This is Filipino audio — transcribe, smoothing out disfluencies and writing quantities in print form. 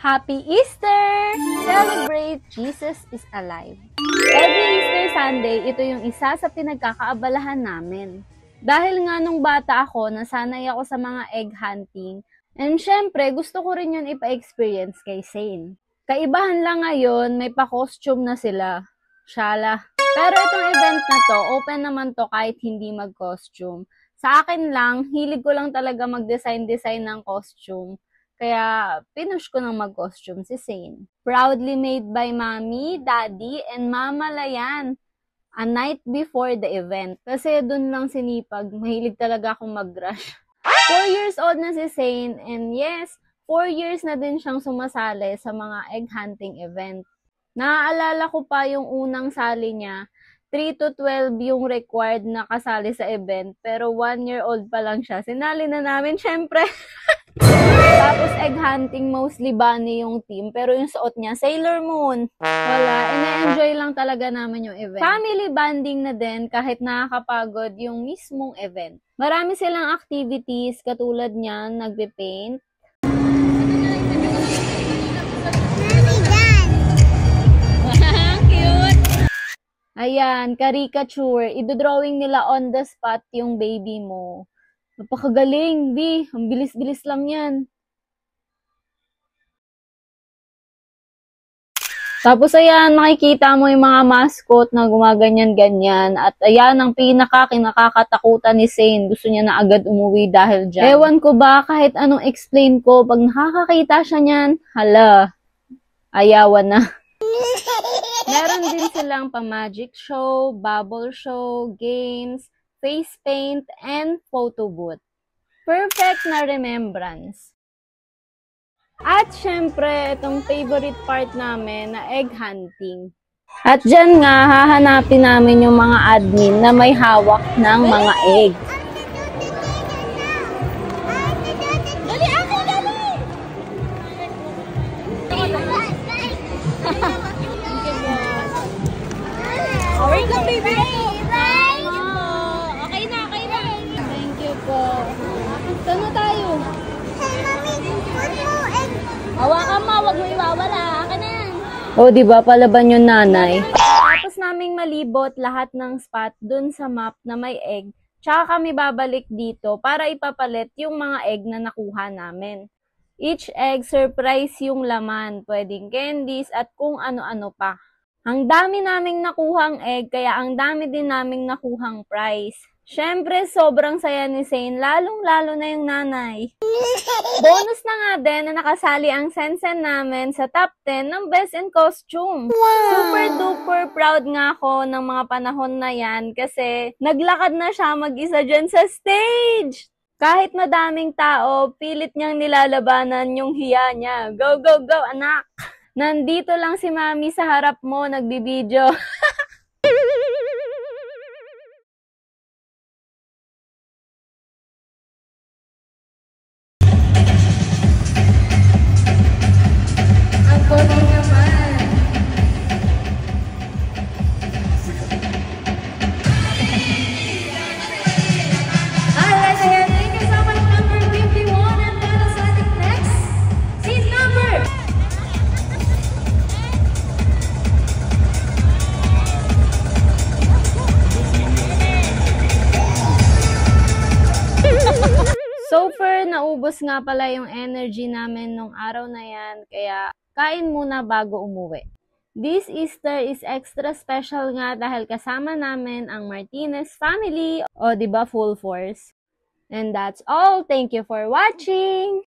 Happy Easter! Celebrate Jesus is alive. Every Easter Sunday, ito yung isa sa pinagkakaabalahan namin. Dahil nga nung bata ako, nasanay ako sa mga egg hunting, and syempre, gusto ko rin yun ipa-experience kay Zane. Kaibahan lang ngayon, may pa-costume na sila. Shala. Pero itong event na to, open naman to kahit hindi mag-costume. Sa akin lang, hilig ko lang talaga mag-design ng costume. Kaya, pinush ko ng mag-costume si Zane. Proudly made by Mommy, Daddy, and Mama Layan. A night before the event. Kasi dun lang sinipag, mahilig talaga akong mag-rush. 4 years old na si Zane, and yes, 4 years na din siyang sumasali sa mga egg hunting event. Naaalala ko pa yung unang sali niya, 3 to 12 yung required na kasali sa event, pero 1 year old pa lang siya. Sinali na namin, syempre. Tapos egg hunting, mostly bunny yung team, pero yung suot niya, Sailor Moon. Wala, ina-enjoy lang talaga namin yung event. Family bonding na din kahit nakakapagod yung mismong event. Marami silang activities, katulad niyan, nagbe-paint. Ayan, caricature. Idodrawing nila on the spot yung baby mo. Napakagaling, B. Ang bilis-bilis lang yan. Tapos ayan, makikita mo yung mga mascot na gumaganyan-ganyan. At ayan, ang kinakakatakutan ni Zane. Gusto niya na agad umuwi dahil dyan. Ewan ko ba, kahit anong explain ko, pag nakakakita siya niyan, hala, ayawan na. Meron din silang pa-magic show, bubble show, games, face paint, and photo booth. Perfect na remembrance. At syempre, itong favorite part namin na egg hunting. At dyan nga, hahanapin namin yung mga admin na may hawak ng mga egg. Dali, ako, dali! Wait lang, baby! Okay na. Thank you po. Saan na tayo? Hawakan mo, wag mo iwawala. Akin na yan. O, diba, palaban yung nanay. Tapos naming malibot lahat ng spot dun sa map na may egg. Tsaka kami babalik dito para ipapalit yung mga egg na nakuha namin. Each egg, surprise yung laman. Pwedeng candies at kung ano-ano pa. Ang dami naming nakuhang egg, kaya ang dami din naming nakuhang prize. Syempre, sobrang saya ni Zane, lalong-lalo na yung nanay. Bonus na nga din na nakasali ang Sensen namin sa top 10 ng Best in Costume. Wow! Super duper proud nga ako ng mga panahon na yan kasi naglakad na siya mag-isa dyan sa stage. Kahit madaming tao, pilit niyang nilalabanan yung hiya niya. Go, go, go, anak! Nandito lang si Mami sa harap mo, nagbibideo. Ang galing naman. Alright, ayan. Thank you so much, number 51. And let us select next. Seat number. So far, naubos nga pala yung energy namin nung araw na yan, kaya kain muna bago umuwi. This Easter is extra special nga dahil kasama namin ang Martinez family, o diba full force. And that's all. Thank you for watching!